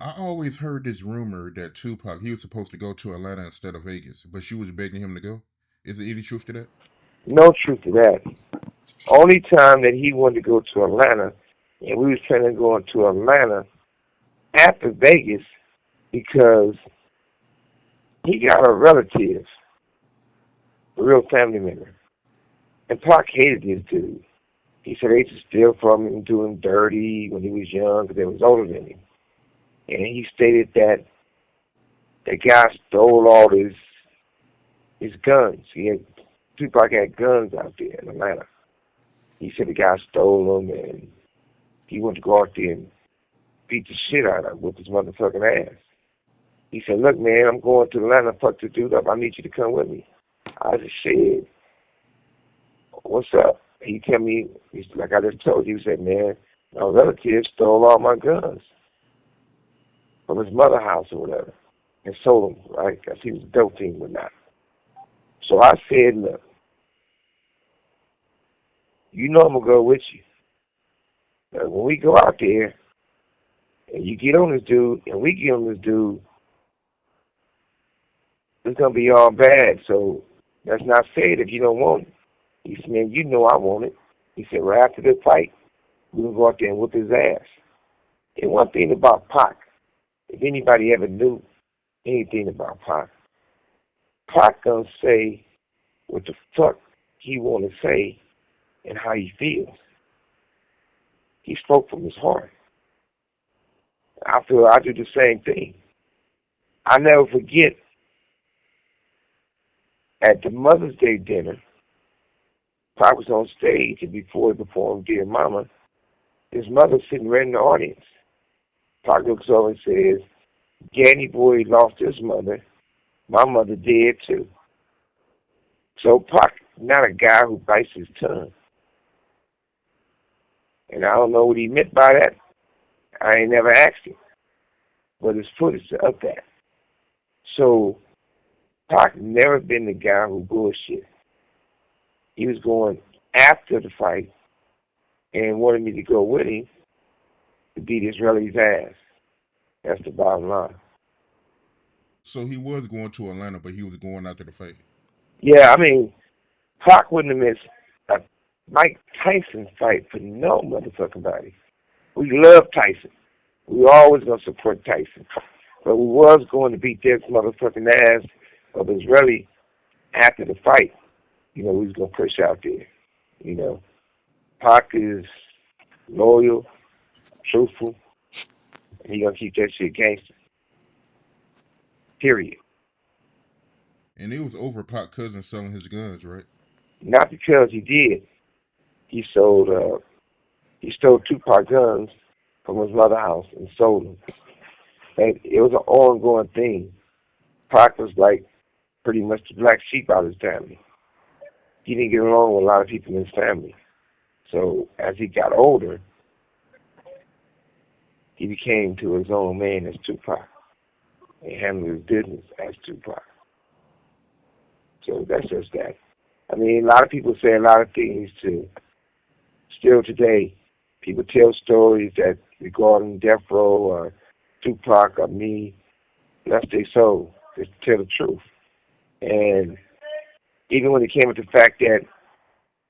I always heard this rumor that Tupac he was supposed to go to Atlanta instead of Vegas, but she was begging him to go. Is there any truth to that? No truth to that. Only time that he wanted to go to Atlanta, and we was planning on going to Atlanta after Vegas because he got a relative, a real family member. And Pac hated this dude. He said they used to steal from him, do him dirty when he was young because they was older than him. And he stated that the guy stole all his guns. Tupac had guns out there in Atlanta. He said the guy stole them and he wanted to go out there and beat the shit out of him with his motherfucking ass. He said, look, man, I'm going to Atlanta, fuck the dude up. I need you to come with me. I just said, what's up? He tell me, he's like I just told you, he said, man, my relative stole all my guns from his mother house or whatever and sold them, right? Because he was a dope fiend or not. So I said, look, you know I'm going to go with you. Now, when we go out there and you get on this dude and we get on this dude, it's going to be all bad. So that's not fair if you don't want it. He said, man, you know I want it. He said, right after the fight, we're going to go out there and whip his ass. And one thing about Pac, if anybody ever knew anything about Pac, Pac gonna say what the fuck he want to say and how he feels. He spoke from his heart. I feel I do the same thing. I never forget at the Mother's Day dinner, Pac was on stage and before he performed Dear Mama, his mother sitting right in the audience. Pac looks over and says, Danny Boy lost his mother. My mother did too. So Pac, not a guy who bites his tongue. And I don't know what he meant by that. I ain't never asked him. But his footage of that. So Pac never been the guy who bullshit. He was going after the fight and wanted me to go with him to beat Israeli's ass. That's the bottom line. So he was going to Atlanta, but he was going after the fight. Yeah, I mean, Pac wouldn't have missed a Mike Tyson fight for no motherfucking body. We love Tyson. We always gonna support Tyson. But we was going to beat this motherfucking ass of Israeli after the fight. You know, we was gonna push out there. You know, Pac is loyal, truthful, and he gonna keep that shit gangster. Period. And it was over Pac cousin selling his guns, right? Not because he did. He sold. He stole Tupac guns from his mother house and sold them. And it was an ongoing thing. Pac was like pretty much the black sheep out of his family. He didn't get along with a lot of people in his family. So as he got older, he became to his own man as Tupac and handled his business as Tupac. So that's just that. I mean, a lot of people say a lot of things to still today. People tell stories that regarding Death Row or Tupac or me, that's their soul, just to tell the truth. And even when it came to the fact that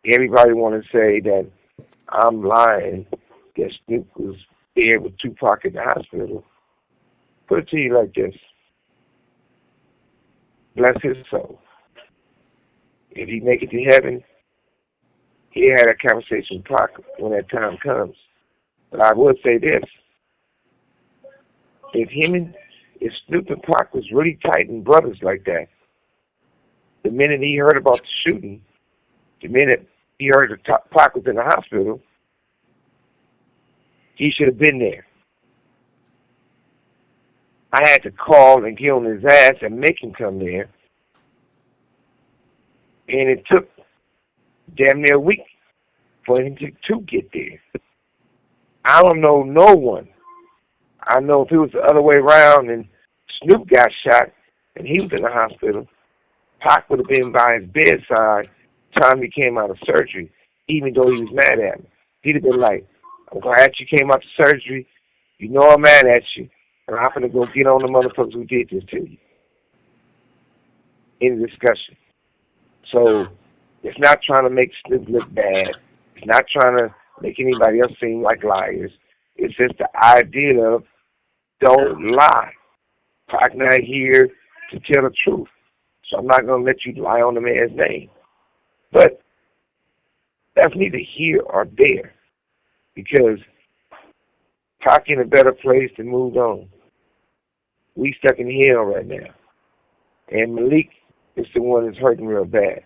everybody want to say that I'm lying, that Snoop was there with Tupac in the hospital, put it to you like this. Bless his soul. If he make it to heaven, he had a conversation with Pac when that time comes. But I would say this. If Snoop and Pac was really tight and brothers like that, the minute he heard about the shooting, the minute he heard that Pac was in the hospital, he should have been there. I had to call and get on his ass and make him come there. And it took damn near a week for him to get there. I don't know no one. I know if it was the other way around and Snoop got shot and he was in the hospital, Pac would have been by his bedside time he came out of surgery, even though he was mad at me. He'd have been like, I'm glad you came out of surgery. You know I'm mad at you. And I'm going to go get on the motherfuckers who did this to you in the discussion. So it's not trying to make Snoop look bad. It's not trying to make anybody else seem like liars. It's just the idea of don't lie. Pac not here to tell the truth. So I'm not going to let you lie on the man's name. But that's neither here or there because Pac in a better place to move on. We stuck in hell right now. And Malik is the one that's hurting real bad.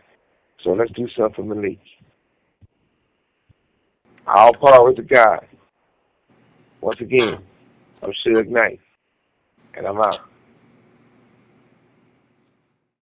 So let's do something for Malik. All power to God. Once again, I'm Suge Knight, and I'm out.